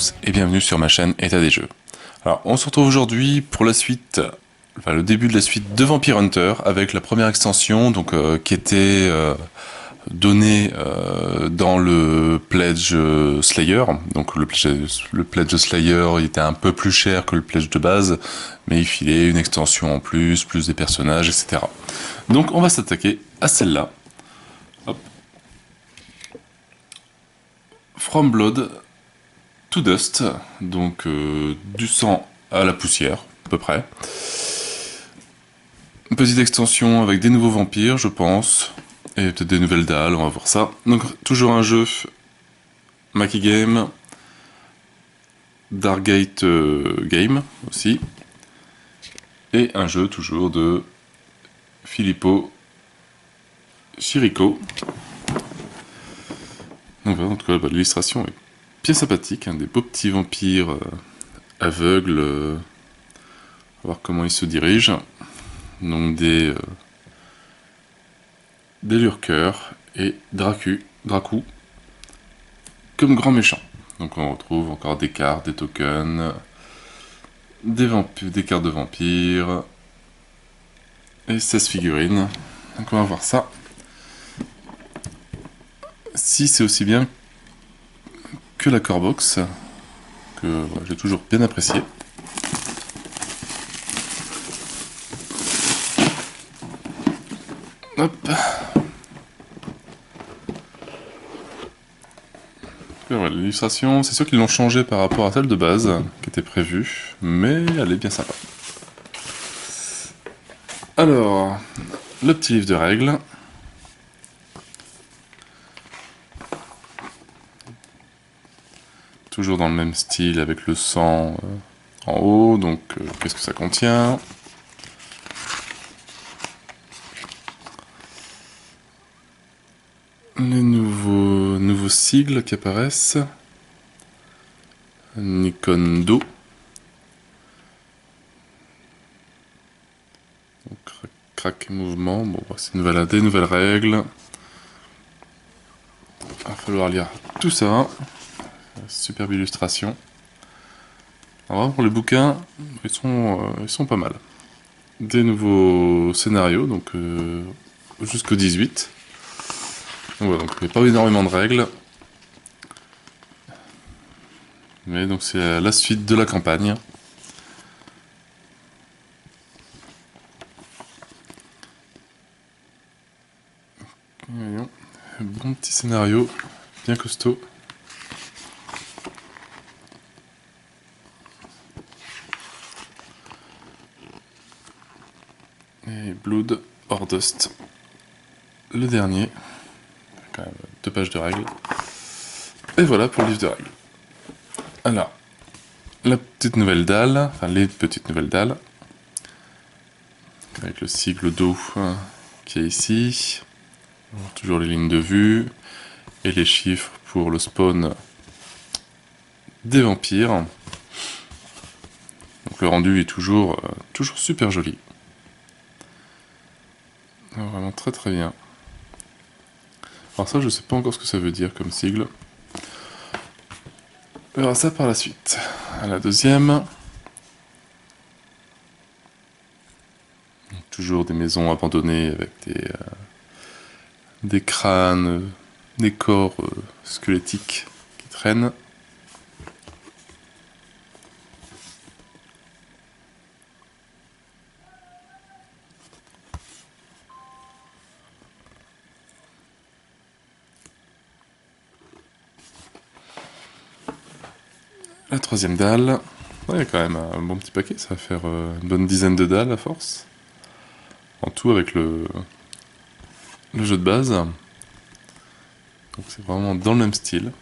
tous et bienvenue sur ma chaîne État des Jeux. Alors on se retrouve aujourd'hui pour la suite, le début de la suite de Vampire Hunter avec la première extension donc, qui était donnée dans le Pledge Slayer. Donc le Pledge Slayer il était un peu plus cher que le Pledge de base, mais il filait une extension en plus des personnages, etc. Donc on va s'attaquer à celle-là. From Blood to Dust, donc du sang à la poussière, à peu près. Une petite extension avec des nouveaux vampires, je pense, et peut-être des nouvelles dalles, on va voir ça. Donc toujours un jeu Maki Game, Darkgate Game aussi, et un jeu toujours de Filippo Chirico. Donc voilà, en tout cas, l'illustration est bien sympathique, hein, des beaux petits vampires aveugles. On va voir comment ils se dirigent. Donc des lurkers et Dracu comme grands méchants. Donc on retrouve encore des cartes, des tokens, des cartes de vampires et 16 figurines. Donc on va voir ça. Si c'est aussi bien que la core box, que j'ai toujours bien apprécié. Hop. Voilà, l'illustration, c'est sûr qu'ils l'ont changé par rapport à celle de base, qui était prévue, mais elle est bien sympa. Alors, le petit livre de règles. Toujours dans le même style, avec le sang en haut, donc qu'est-ce que ça contient ? Les nouveaux sigles qui apparaissent. Nikondo. Crack et mouvement. Bon, c'est des nouvelles règles. Il va falloir lire tout ça. Superbe illustration. Alors vraiment, pour les bouquins, ils sont pas mal. Des nouveaux scénarios, donc jusqu'au 18. Donc voilà, donc il n'y a pas énormément de règles. Mais donc c'est la suite de la campagne. Voyons. Bon petit scénario, bien costaud. Et Blood or Dust, le dernier. Quand même 2 pages de règles. Et voilà pour le livre de règles. Alors, la petite nouvelle dalle, enfin les petites nouvelles dalles, avec le sigle d'eau qui est ici, toujours les lignes de vue, et les chiffres pour le spawn des vampires. Donc le rendu est toujours super joli. Vraiment très très bien. Alors ça, je sais pas encore ce que ça veut dire comme sigle. On verra ça par la suite. À la deuxième. Toujours des maisons abandonnées avec des crânes, des corps squelettiques qui traînent. La troisième dalle. Il y a quand même un bon petit paquet, ça va faire une bonne dizaine de dalles à force. En tout avec le jeu de base. Donc c'est vraiment dans le même style.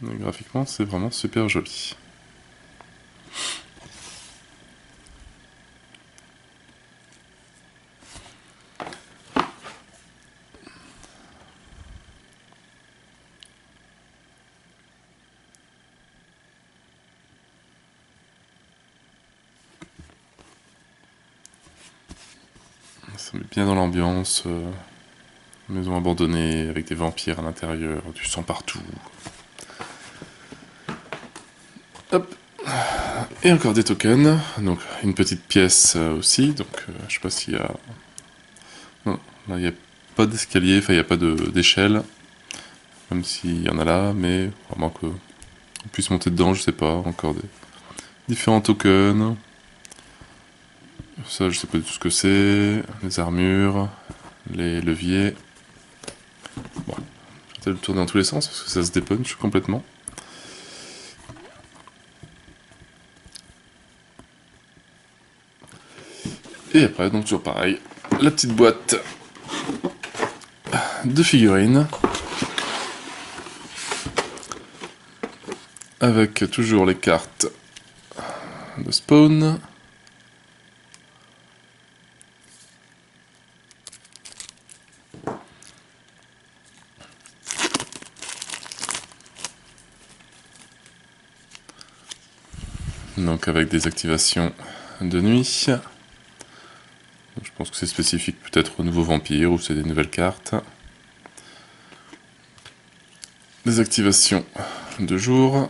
Et graphiquement c'est vraiment super joli. Ça met bien dans l'ambiance. Maison abandonnée avec des vampires à l'intérieur, du sang partout. Hop. Et encore des tokens. Donc une petite pièce aussi. Donc je sais pas s'il y a... Non, là il n'y a pas d'escalier, enfin il n'y a pas d'échelle. Même s'il y en a là, mais vraiment que on puisse monter dedans, je sais pas. Encore des différents tokens. Ça je sais pas du tout ce que c'est. Les armures, les leviers. Bon, je vais peut-être le tourner dans tous les sens parce que ça se dépunch complètement. Et après, donc toujours pareil, la petite boîte de figurines. Avec toujours les cartes de spawn. Donc avec des activations de nuit. Je pense que c'est spécifique peut-être aux nouveaux vampires ou c'est des nouvelles cartes. Des activations de jour.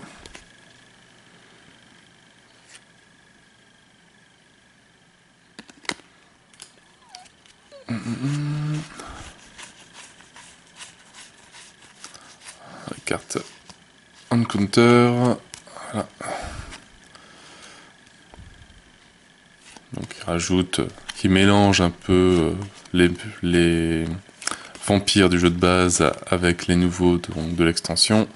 La carte Encounter. Voilà. Donc il rajoute, qui mélange un peu les vampires du jeu de base avec les nouveaux donc, de l'extension.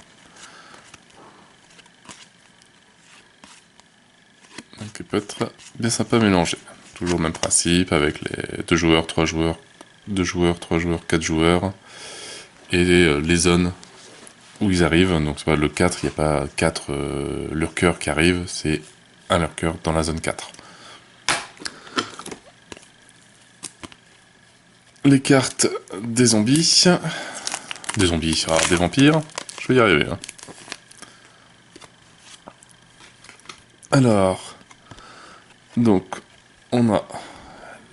Donc il peut être bien sympa à mélanger. Toujours le même principe avec les 2 joueurs, 3 joueurs, 2 joueurs, 3 joueurs, 4 joueurs. Et les zones où ils arrivent. Donc c'est pas le 4, il n'y a pas 4 lurkers qui arrivent, c'est un lurker dans la zone 4. Les cartes des zombies. Des zombies, des vampires. Je vais y arriver. Hein. Alors, donc, on a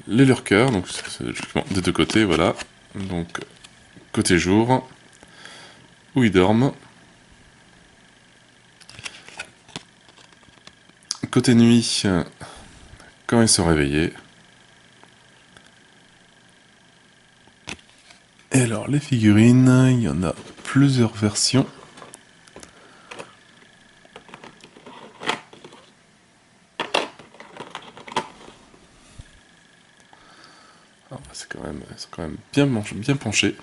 les lurkers, donc c'est des deux côtés, voilà. Donc, côté jour, où ils dorment. Côté nuit, quand ils sont réveillés. Et alors, les figurines, il y en a plusieurs versions. C'est quand même bien penché.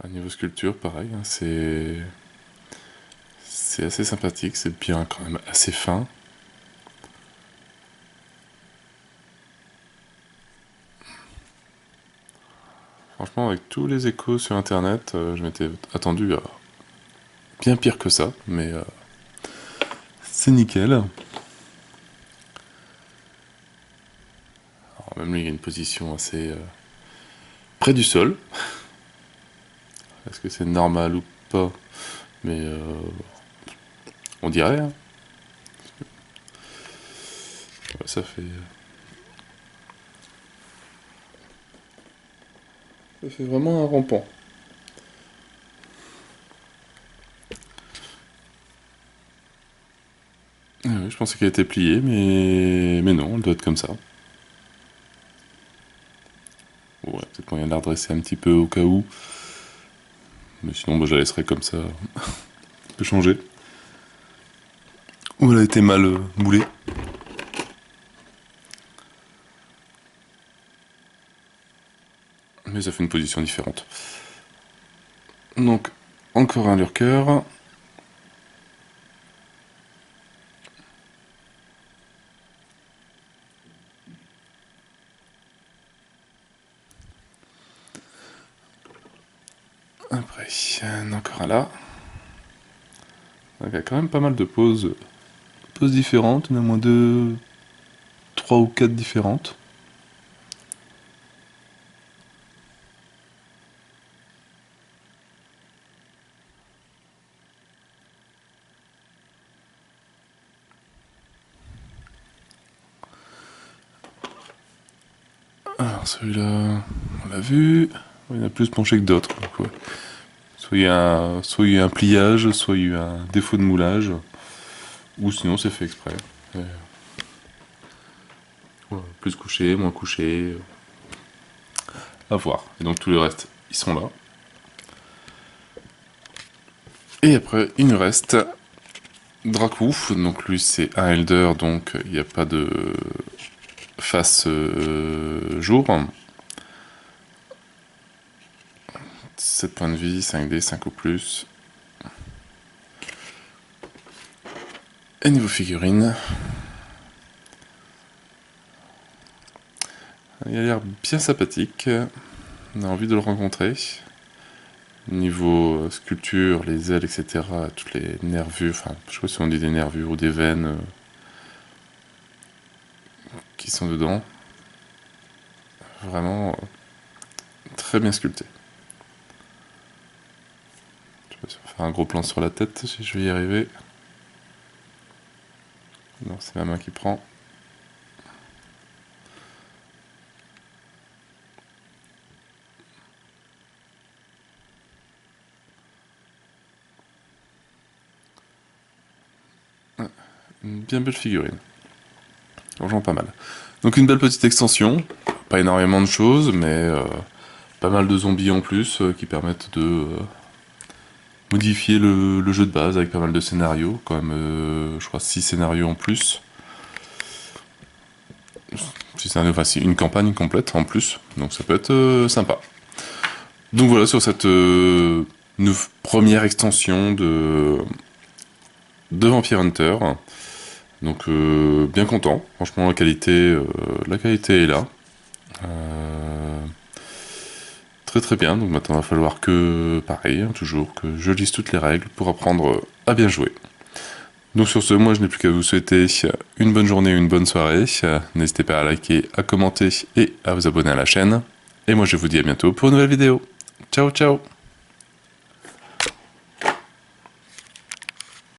À niveau sculpture, pareil, hein, c'est assez sympathique, c'est bien quand même assez fin. Franchement, avec tous les échos sur internet, je m'étais attendu à bien pire que ça, mais c'est nickel. Alors, même lui, il a une position assez près du sol. Est-ce que c'est normal ou pas? Mais on dirait. Hein. Ça fait. Ça fait vraiment un rampant. Ah ouais, je pensais qu'elle était pliée, mais non, elle doit être comme ça. Ouais, peut-être moyen de la redresser un petit peu au cas où. Mais sinon, bah, je la laisserai comme ça. On peut changer. Ou elle a été mal moulée. Mais ça fait une position différente. Donc, encore un lurker. Après, encore un là. Donc, il y a quand même pas mal de poses différentes. Il y en a moins de 3 ou 4 différentes. Alors celui-là, on l'a vu. Il y en a plus penché que d'autres. Donc, ouais. Soit il y a un pliage, soit il y a eu un défaut de moulage, ou sinon c'est fait exprès. Et, voilà, plus couché, moins couché, à voir. Et donc tout le reste, ils sont là. Et après, il nous reste Dracu. Donc lui c'est un Elder, donc il n'y a pas de face jour. 7 points de vie, 5D, 5 ou plus. Et niveau figurine, il a l'air bien sympathique. On a envie de le rencontrer. Niveau sculpture, les ailes, etc., toutes les nervures, enfin, je sais pas si on dit des nervures ou des veines qui sont dedans. Vraiment très bien sculpté. Je sais pas si on va faire un gros plan sur la tête, si je vais y arriver. Non, c'est ma main qui prend. Une bien belle figurine. Franchement pas mal. Donc une belle petite extension. Pas énormément de choses, mais pas mal de zombies en plus qui permettent de modifier le jeu de base avec pas mal de scénarios. Quand même, je crois 6 scénarios en plus. 6 scénarios, enfin une campagne complète en plus. Donc ça peut être sympa. Donc voilà sur cette première extension de Vampire Hunter. Donc bien content, franchement la qualité est là. Très très bien, donc maintenant il va falloir que, pareil, hein, toujours, que je lise toutes les règles pour apprendre à bien jouer. Donc sur ce, moi je n'ai plus qu'à vous souhaiter une bonne journée, une bonne soirée. N'hésitez pas à liker, à commenter et à vous abonner à la chaîne. Et moi je vous dis à bientôt pour une nouvelle vidéo. Ciao ciao.